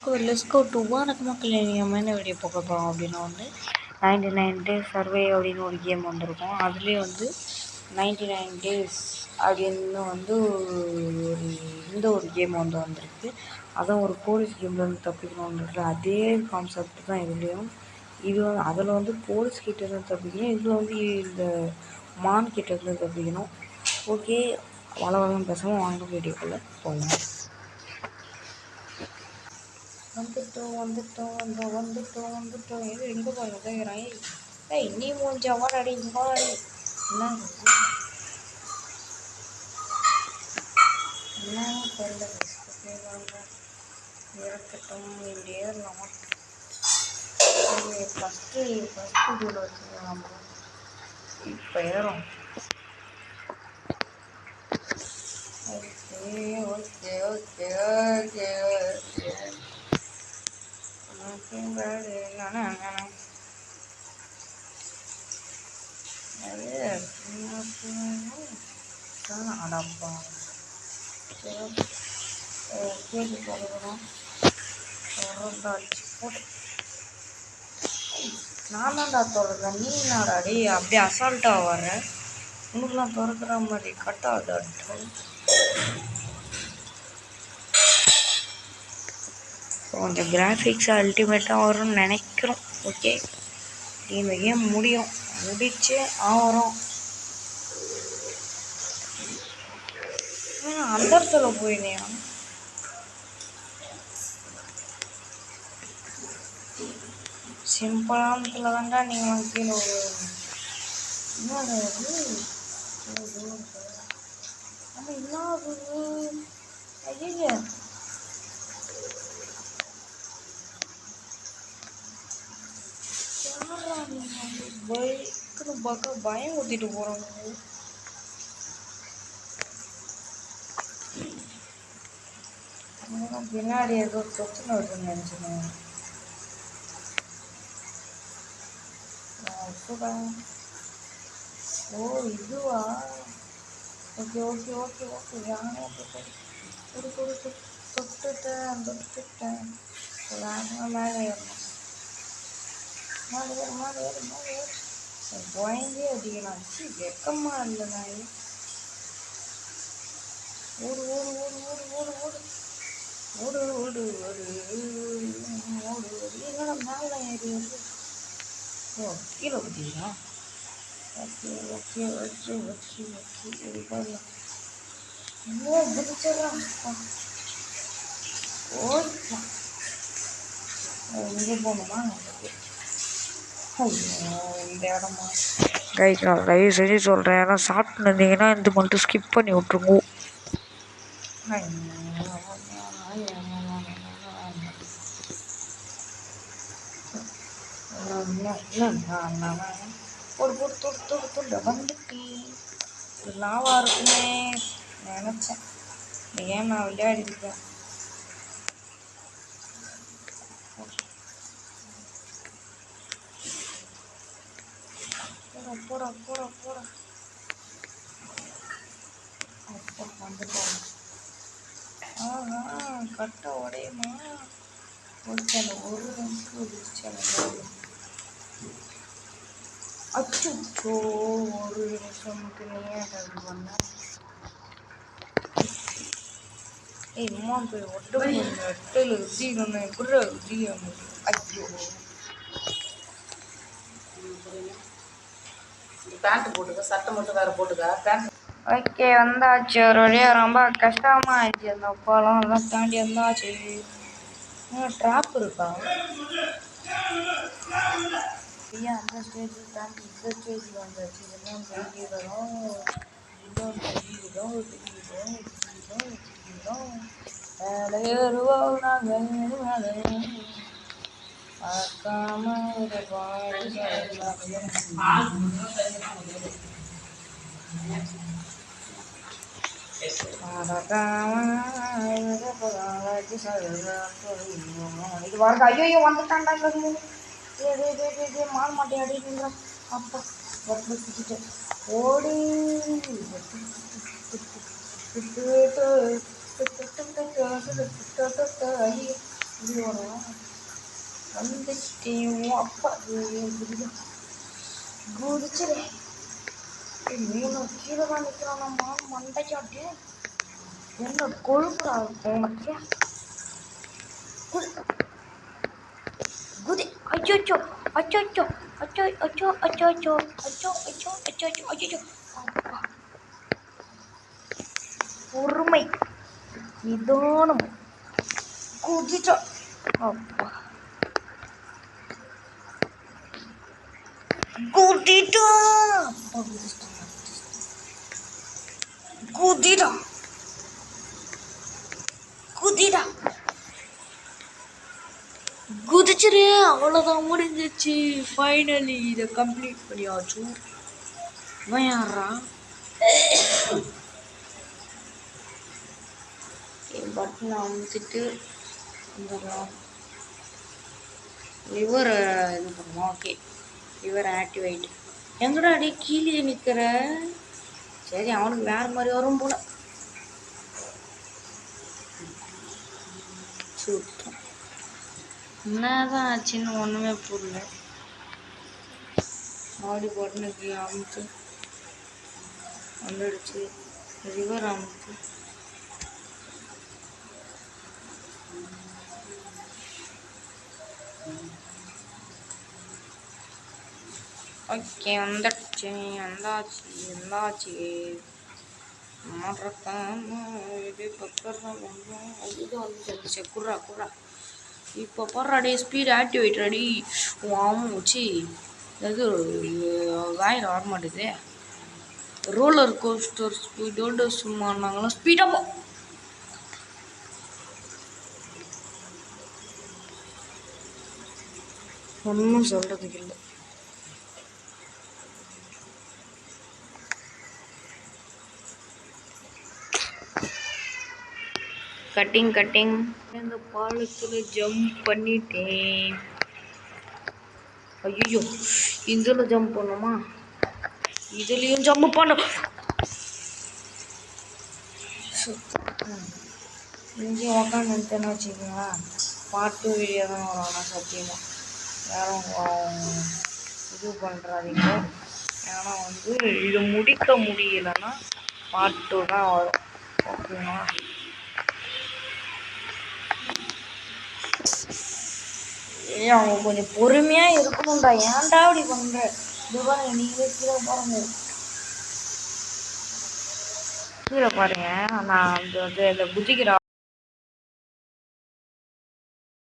Let's go to வணக்கம் மக்களே. நம்ம என்ன வீடியோ பார்க்க போகிறோம் அப்படின்னா 99 டேஸ் சர்வே அப்படின்னு ஒரு கேம் வந்திருக்கும். அதுலேயே 99 டேஸ் அப்படின்னு ஒரு கேம் வந்திருக்கு. அதான் ஒரு போலீஸ் கேம்லேருந்து தப்பிக்கணுன்றது அதே கான்செப்ட் தான் இதுலேயும். அதில் போலீஸ் கிட்டேருந்து தப்பிக்கணும், இதில் இந்த மான் கிட்டேருந்து தப்பிக்கணும். ஓகே, வளவளன்னு பேசாமல் வாங்க வீடியோக்குள்ளே போகலாம். வந்துட்டோம். இது எங்கே போகிறேன்? ஏய் நீ மூஞ்சா வாடாடி வாடி. என்ன தெரியல. இருக்கட்டும், இப்படி ஏறலாம். ஃபஸ்ட்டு கூட வச்சுக்கலாம். இப்போ ஏறும். ஓகே. அடப்பா கேட்டு போகணும். நான் தான்டா திறக்கிறேன், நீ நாடாடி அப்படியே அசால்ட்டாக வர்ற. உனக்குலாம் திறக்கிற மாதிரி கட்டாது. கொஞ்சம் கிராஃபிக்ஸ் அல்டிமேட்டாக வரும்னு நினைக்கிறோம். ஓகே, இந்த கேம் முடிச்சு ஆகிறோம். அந்த இடத்துல போயினேன். சிம்பிளானதுல தான்டா நீங்கள் கீழே ஒரு ஐயா பைக்குன்னு பார்க்க பயம் ஊற்றிட்டு போகிறாங்க. பின்னாடி ஏதோ பிரச்சனை வருதுன்னு நினச்சிக்கோங்க. ஓ இதுவா? ஓகே. யானே தொட்டுட்டேன். மேலே ஏறணும். மேலே ஏறு. பயந்தே அடிக்கலாம். வெக்கமாக இல்லை நாய். ஓடு. என்னடா மேலே ஏறி வருது? ஓ கீழே குதிங்களா? ஓகே. ஓ குதிச்சிடலாம். ஓகே, இங்கே போகணுமா? இந்த இடமா கைஸ், நான் தயவு செஞ்சு சொல்கிறேன். ஏன்னா சாப்பிட்டு இருந்தீங்கன்னா இது மட்டும் ஸ்கிப் பண்ணி விட்ருங்க. போடு வந்துட்டு லாவாக இருக்குமே நினச்சேன். ஏன் நான் விளையாடிருக்கேன். போடா அப்போ வந்துட்டோம். கட்ட உடையுமா? ஓகே, அந்த ஒரு நிமிஷம் உதிச்சு அச்சோ, ஒரு நிமிஷம் நீ பண்ண. ஏய் அம்மா போய் ஒட்டு எட்டில் உதியணும். எப்படி உதியணும்? ஐயோ, பேண்ட் போட்டுக்க, சட்டை மட்டும் வேறு போட்டுக்க. பேண்ட் ஓகே வந்தாச்சு. ஒரு வழியாக ரொம்ப கஷ்டமாக ஆயிடுச்சு. அந்த உப்பாலாம் எல்லாம் தாண்டி வந்தாச்சு. ட்ராப் இருக்கா? ஐயா அந்த ஸ்டேஜ் தாண்டி இந்த ஸ்டேஜ் வந்தாச்சு. இதெல்லாம் தெரிகிறோம். மேலே ஏறுவோம் நாங்கள் மேலே பார்க்காம இது வரது. ஐயோ வந்துட்டான்டா. மாற மாட்டேன் அடிக்கின்ற. அப்பா வச்சுட்டு ஓடி இது வரும் வந்துட்டேன் அப்பா குதிச்சுரு மூணு கீழே தான் நிற்கிறான் நம்ம மண்டைக்காட்டி என்ன கொழுப்புடா இருக்கும் உனக்கு குதி அச்சோ அச்சோ அச்சோ அச்சோ அச்சோ அச்சோ அச்சோ அச்சோ அச்சோ அச்சோ அச்சோ அச்சோ அப்பா பொறுமை நிதானம் குதிச்சா அப்பா குதிட்டா அப்பா குதிடா குதிடா குதிச்சிரு அவ்வளோதான் முடிஞ்சிச்சு ஃபைனலி இதை கம்ப்ளீட் பண்ணியாச்சு இவன் யாரா பட்டனை அமுத்திட்டு வந்துடலாம் லிவர் இது பண்ணுவோம் ஓகே லிவர் ஆக்டிவேட் எங்கடா அடி கீழே நிற்கிற சரி அவனுக்கு வேறு மாதிரி வரும் போல சுத்தம் என்னதான் ஆச்சுன்னு ஒன்றுமே புரியல ஆடி பட்டனுக்கு அமுத்து வந்துடுச்சு லிவர் அமுத்து ஓகே வந்தாச்சு இது வந்துச்சு குர்ரா இப்போ போடுறா டே ஸ்பீட் ஆக்டிவேட் ரெடி வச்சு இது வாயில் வர மாட்டேது ரோலர் கோஸ்டர் ஸ்பீடோட சும்மானாங்களும் ஸ்பீடாக போ ஒன்றும் சொல்கிறதுக்கு இல்லை கட்டிங் இந்த பாலத்தில் ஜம்ப் பண்ணிட்டேன் ஐயோ இதில் ஜம்ப் பண்ணுமா இதுலேயும் ஜம்ப் பண்ண இங்கே உக்காந்துன்னு வச்சுக்கோங்களா பாட்டு வீடியோ தான் வரும் ஆனால் சத்தியமாக யாரும் இது பண்ணுறாதீங்க ஏன்னா இது முடிக்க முடியலைன்னா பாட்டு தான் வரும் ஓகேங்களா அவங்க கொஞ்சம் பொறுமையாக இருக்கணும்டா ஏன்டா அப்படி பண்ணுற இது பாருங்க நீங்களே கீழே பாருங்க நான் இந்த குதிக்கிற